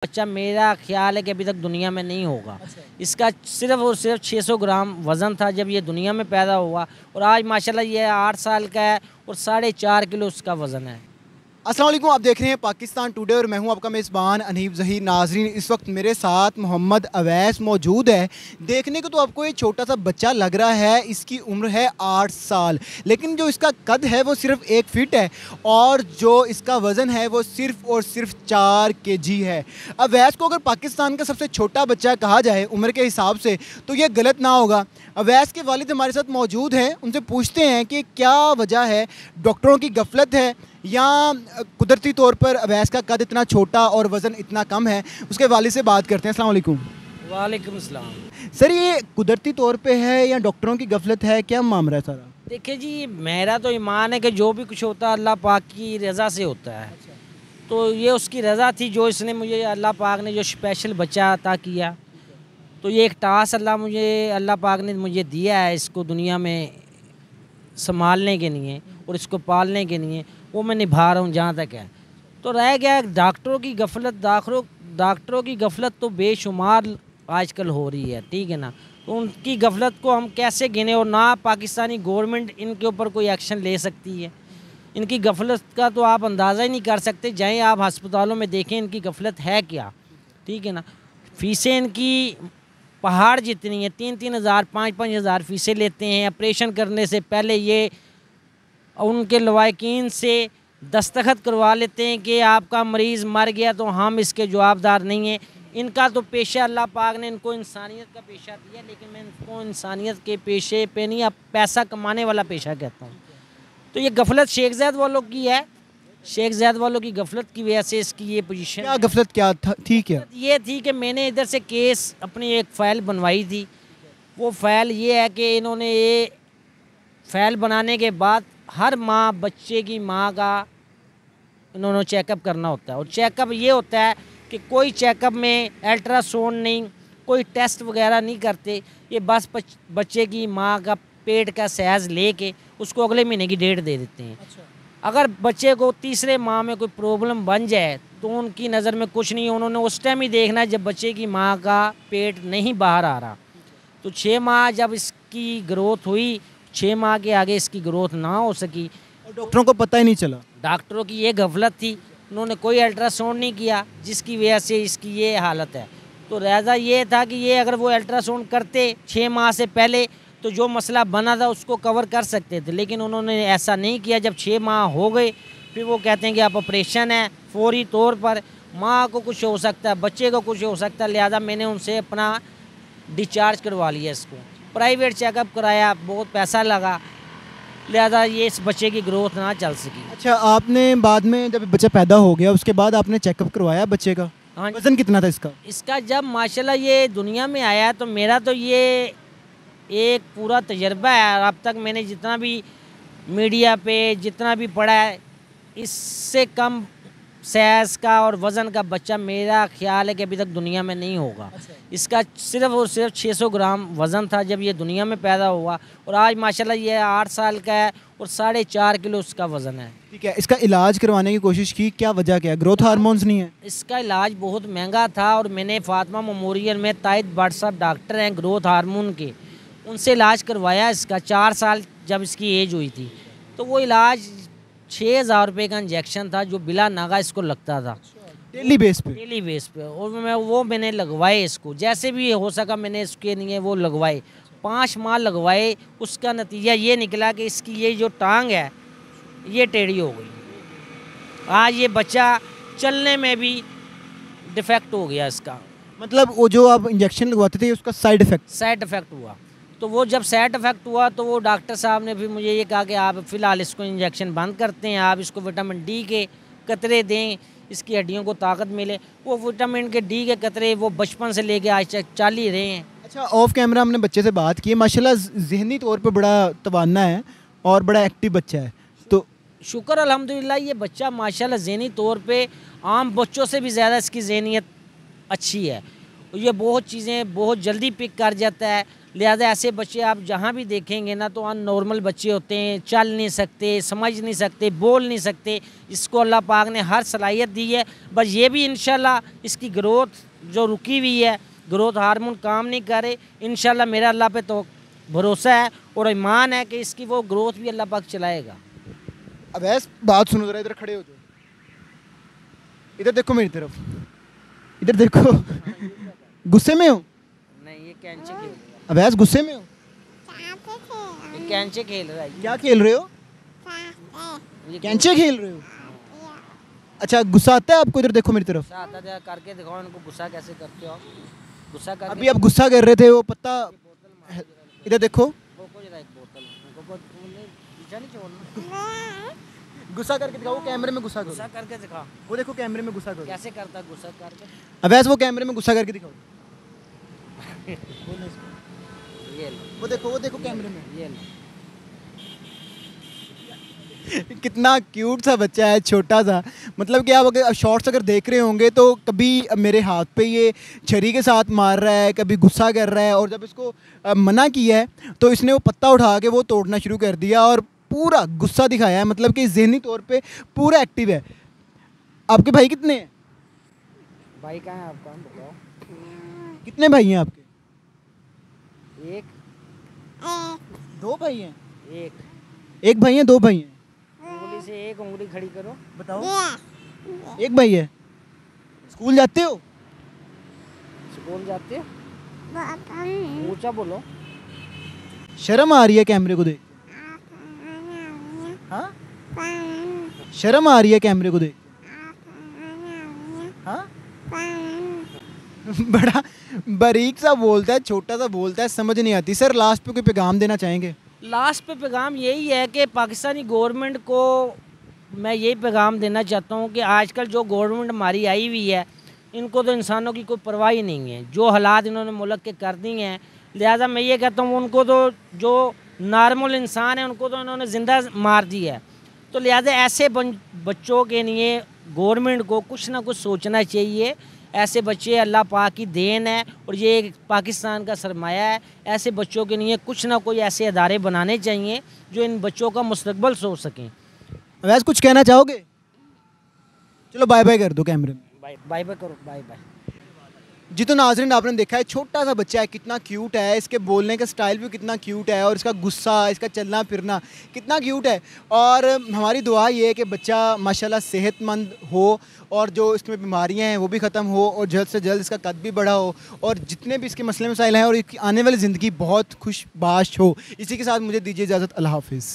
बच्चा मेरा ख्याल है कि अभी तक दुनिया में नहीं होगा। इसका सिर्फ़ और सिर्फ 600 ग्राम वज़न था जब ये दुनिया में पैदा हुआ और आज माशाल्लाह ये 8 साल का है और 4.5 किलो उसका वज़न है। अस्सलाम वालेकुम, आप देख रहे हैं पाकिस्तान टुडे और मैं हूं आपका मेज़बान अनीब ज़हीर। नाज़रीन, इस वक्त मेरे साथ मोहम्मद अवैस मौजूद है। देखने को तो आपको ये छोटा सा बच्चा लग रहा है, इसकी उम्र है 8 साल, लेकिन जो इसका कद है वो सिर्फ 1 फीट है और जो इसका वज़न है वो सिर्फ और सिर्फ 4 केजी है। अवैस को अगर पाकिस्तान का सबसे छोटा बच्चा कहा जाए उम्र के हिसाब से तो ये गलत ना होगा। अवैस के वालिद हमारे साथ मौजूद हैं, उनसे पूछते हैं कि क्या वजह है, डॉक्टरों की गफलत है या कुदरती तौर पर अवैस का कद इतना छोटा और वज़न इतना कम है। उसके वालिद से बात करते हैं। अस्सलाम वालेकुम। वालेकुम सलाम। सर, ये कुदरती तौर पे है या डॉक्टरों की गफलत है, क्या मामला है सारा? देखिए जी, मेरा तो ईमान है कि जो भी कुछ होता है अल्लाह पाक की रज़ा से होता है। तो ये उसकी रज़ा थी जो इसने मुझे, अल्लाह पाक ने जो स्पेशल बच्चा अता किया, तो ये एक टास्क अल्लाह पाक ने मुझे दिया है इसको दुनिया में संभालने के लिए और इसको पालने के लिए, वो मैं निभा रहा हूँ जहाँ तक है। तो रह गया डॉक्टरों की गफलत। डॉक्टरों की गफलत तो बेशुमार आजकल हो रही है, ठीक है ना। तो उनकी गफलत को हम कैसे गिने, और ना पाकिस्तानी गवर्नमेंट इनके ऊपर कोई एक्शन ले सकती है। इनकी गफलत का तो आप अंदाज़ा ही नहीं कर सकते। जाएँ आप अस्पतालों में देखें इनकी गफलत है क्या, ठीक है ना। फ़ीसें इनकी पहाड़ जितनी है, 3-3 हज़ार 5-5 हज़ार फ़ीसें लेते हैं। ऑपरेशन करने से पहले ये उनके लवाकिन से दस्तखत करवा लेते हैं कि आपका मरीज़ मर गया तो हम इसके जवाबदार नहीं हैं। इनका तो पेशा, अल्लाह पाक ने इनको इंसानियत का पेशा दिया, लेकिन मैं इनको इंसानियत के पेशे पे नहीं, अब पैसा कमाने वाला पेशा कहता हूँ। तो ये गफलत शेख ज़ैद वालों की है। शेख ज़ैद वालों की गफलत की वजह से इसकी ये पोजीशन। क्या गफलत क्या था? ठीक है, ये थी कि मैंने इधर से केस अपनी एक फ़ाइल बनवाई थी। वो फ़ाइल ये है कि इन्होंने ये फ़ाइल बनाने के बाद हर माँ, बच्चे की माँ का इन्होंने चेकअप करना होता है। और चेकअप ये होता है कि कोई चेकअप में अल्ट्रासाउंड नहीं, कोई टेस्ट वगैरह नहीं करते। ये बस बच्चे की माँ का पेट का साइज़ लेके उसको अगले महीने की डेट दे देते हैं। अगर बच्चे को तीसरे माह में कोई प्रॉब्लम बन जाए तो उनकी नज़र में कुछ नहीं है। उन्होंने उस टाइम ही देखना है जब बच्चे की माँ का पेट नहीं बाहर आ रहा। तो 6 माह जब इसकी ग्रोथ हुई, 6 माह के आगे इसकी ग्रोथ ना हो सकी और डॉक्टरों को पता ही नहीं चला। डॉक्टरों की ये गफलत थी, उन्होंने कोई अल्ट्रासाउंड नहीं किया, जिसकी वजह से इसकी ये हालत है। तो लिहाजा ये था कि ये अगर वो अल्ट्रासाउंड करते 6 माह से पहले तो जो मसला बना था उसको कवर कर सकते थे, लेकिन उन्होंने ऐसा नहीं किया। जब 6 माह हो गए फिर वो कहते हैं कि आप ऑपरेशन है, फौरी तौर पर माँ को कुछ हो सकता है, बच्चे को कुछ हो सकता है। लिहाजा मैंने उनसे अपना डिस्चार्ज करवा लिया। इसको प्राइवेट चेकअप कराया, बहुत पैसा लगा, लिहाजा ये इस बच्चे की ग्रोथ ना चल सकी। अच्छा, आपने बाद में जब बच्चा पैदा हो गया उसके बाद आपने चेकअप करवाया बच्चे का? हाँ, वज़न कितना था इसका? इसका जब माशाल्लाह ये दुनिया में आया तो मेरा तो ये एक पूरा तजर्बा है। अब तक मैंने जितना भी मीडिया पे जितना भी पढ़ा है, इससे कम साइज़ का और वज़न का बच्चा मेरा ख्याल है कि अभी तक दुनिया में नहीं होगा। इसका सिर्फ़ और सिर्फ 600 ग्राम वज़न था जब ये दुनिया में पैदा हुआ और आज माशाल्लाह ये 8 साल का है और 4.5 किलो उसका वज़न है। ठीक है, इसका इलाज करवाने की कोशिश की, क्या वजह क्या है? ग्रोथ हार्मोन्स नहीं है? इसका इलाज बहुत महंगा था और मैंने फातिमा मेमोरियल में ताहिद भट्ट साहब डॉक्टर हैं ग्रोथ हार्मोन के, उनसे इलाज करवाया इसका। 4 साल जब इसकी एज हुई थी तो वो इलाज 6,000 रुपये का इंजेक्शन था जो बिला नागा इसको लगता था डेली बेस पे? डेली बेस पे। और मैंने लगवाए इसको, जैसे भी हो सका मैंने इसके लिए वो लगवाए। 5 माह लगवाए, उसका नतीजा ये निकला कि इसकी ये जो टांग है ये टेढ़ी हो गई। आज ये बच्चा चलने में भी डिफेक्ट हो गया इसका। मतलब वो जो आप इंजेक्शन लगवाते थे उसका साइड इफ़ेक्ट हुआ। तो वो जब साइड इफ़ेक्ट हुआ तो वो डॉक्टर साहब ने फिर मुझे ये कहा कि आप फ़िलहाल इसको इंजेक्शन बंद करते हैं, आप इसको विटामिन डी के कतरे दें, इसकी हड्डियों को ताकत मिले। वो विटामिन के डी के कतरे वो बचपन से लेके आज तक चल ही रहे हैं। अच्छा, ऑफ कैमरा हमने बच्चे से बात की, माशाल्लाह ज़हनी तौर पे बड़ा तवाना है और बड़ा एक्टिव बच्चा है। तो शुक्र अल्हम्दुलिल्लाह, ये बच्चा माशाल्लाह ज़हनी तौर पे आम बच्चों से भी ज़्यादा इसकी ज़हनियत अच्छी है। ये बहुत चीज़ें बहुत जल्दी पिक कर जाता है। लिहाजा ऐसे बच्चे आप जहाँ भी देखेंगे ना तो अननॉर्मल बच्चे होते हैं, चल नहीं सकते, समझ नहीं सकते, बोल नहीं सकते। इसको अल्लाह पाक ने हर सलाहियत दी है। बस ये भी इंशाल्लाह इसकी ग्रोथ जो रुकी हुई है, ग्रोथ हार्मोन काम नहीं कर रहे, इंशाल्लाह मेरा अल्लाह पे तो भरोसा है और ईमान है कि इसकी वो ग्रोथ भी अल्लाह पाक चलाएगा। अवैस बात सुनो ज़रा, इधर खड़े हो जाओ, इधर देखो मेरी तरफ, इधर देखो। गुस्से में हो? नहीं, ये कैंचे खेल रहा है। अवैस गुस्से में हो? ये कैंचे खेल रहा है। क्या खेल रहे हो? ये कैंचे खेल रहे हो? अच्छा, गुस्सा आता है आपको? इधर देखो मेरी तरफ। गुस्सा आता है, करके दिखाओ इनको गुस्सा कैसे करते हो। गुस्सा करके अभी आप गुस्सा कर रहे थे, वो पत्ता, इधर देखो। कोको जरा एक बोतल, कोको तुमने पीछा नहीं छोड़ना। गुस्सा करके दिखाओ, वो कैमरे में गुस्सा करो। गुस्सा करके दिखा, वो देखो कैमरे में गुस्सा करो। कैसे करता है गुस्सा करके। अवैस वो कैमरे में गुस्सा करके दिखाओ। ये लो, वो देखो कैमरे में। ये लो। कितना क्यूट सा बच्चा है, छोटा सा। मतलब कि आप अगर शॉर्ट्स अगर देख रहे होंगे तो कभी मेरे हाथ पे ये छरी के साथ मार रहा है, कभी गुस्सा कर रहा है, और जब इसको मना किया है तो इसने वो पत्ता उठा के वो तोड़ना शुरू कर दिया और पूरा गुस्सा दिखाया है। मतलब कि ज़हनी तौर पे पूरा एक्टिव है। आपके भाई कितने हैं? भाई कहाँ है आपका, हम बताओ। कितने भाई हैं आपके? एक, दो भाई हैं। एक एक भाई हैं, दो भाई हैं? उंगली से एक उंगली खड़ी करो। बताओ। एक भाई है। स्कूल जाते हो? स्कूल जाते हो? ऊंचा बोलो। शर्म आ रही है कैमरे को देख? हाँ, शर्म आ रही है कैमरे को देख? हाँ, बड़ा बारीक सा बोलता है, छोटा सा बोलता है, समझ नहीं आती। सर लास्ट पे कोई पैगाम देना चाहेंगे? लास्ट पे पैगाम यही है कि पाकिस्तानी गवर्नमेंट को मैं यही पैगाम देना चाहता हूँ कि आजकल जो गवर्नमेंट हमारी आई हुई है, इनको तो इंसानों की कोई परवाह ही नहीं है। जो हालात इन्होंने मुल्क के कर दिए हैं, लिहाजा मैं ये कहता हूँ उनको तो जो नॉर्मल इंसान है उनको तो इन्होंने ज़िंदा मार दिया है। तो लिहाजा ऐसे बच्चों के लिए गवर्नमेंट को कुछ ना कुछ सोचना चाहिए। ऐसे बच्चे अल्लाह पाक की देन है और ये एक पाकिस्तान का सरमाया है। ऐसे बच्चों के लिए कुछ ना कोई ऐसे अदारे बनाने चाहिए जो इन बच्चों का मुस्तकबिल सोच सकें। वैसे कुछ कहना चाहोगे? चलो बाय बाय कर दो कैमरे में। बाय बाय करो, बाय बाय। जी तो नाज़रीन, आपने देखा है छोटा सा बच्चा है, कितना क्यूट है, इसके बोलने का स्टाइल भी कितना क्यूट है और इसका गुस्सा, इसका चलना फिरना कितना क्यूट है। और हमारी दुआ ये है कि बच्चा माशाल्लाह सेहतमंद हो और जो इसमें बीमारियां हैं वो भी ख़त्म हो और जल्द से जल्द इसका कद भी बड़ा हो और जितने भी इसके मसले मसाइल हैं और इसकी आने वाली ज़िंदगी बहुत खुशबाश हो। इसी के साथ मुझे दीजिए इजाज़त। अल्लाह हाफिज़।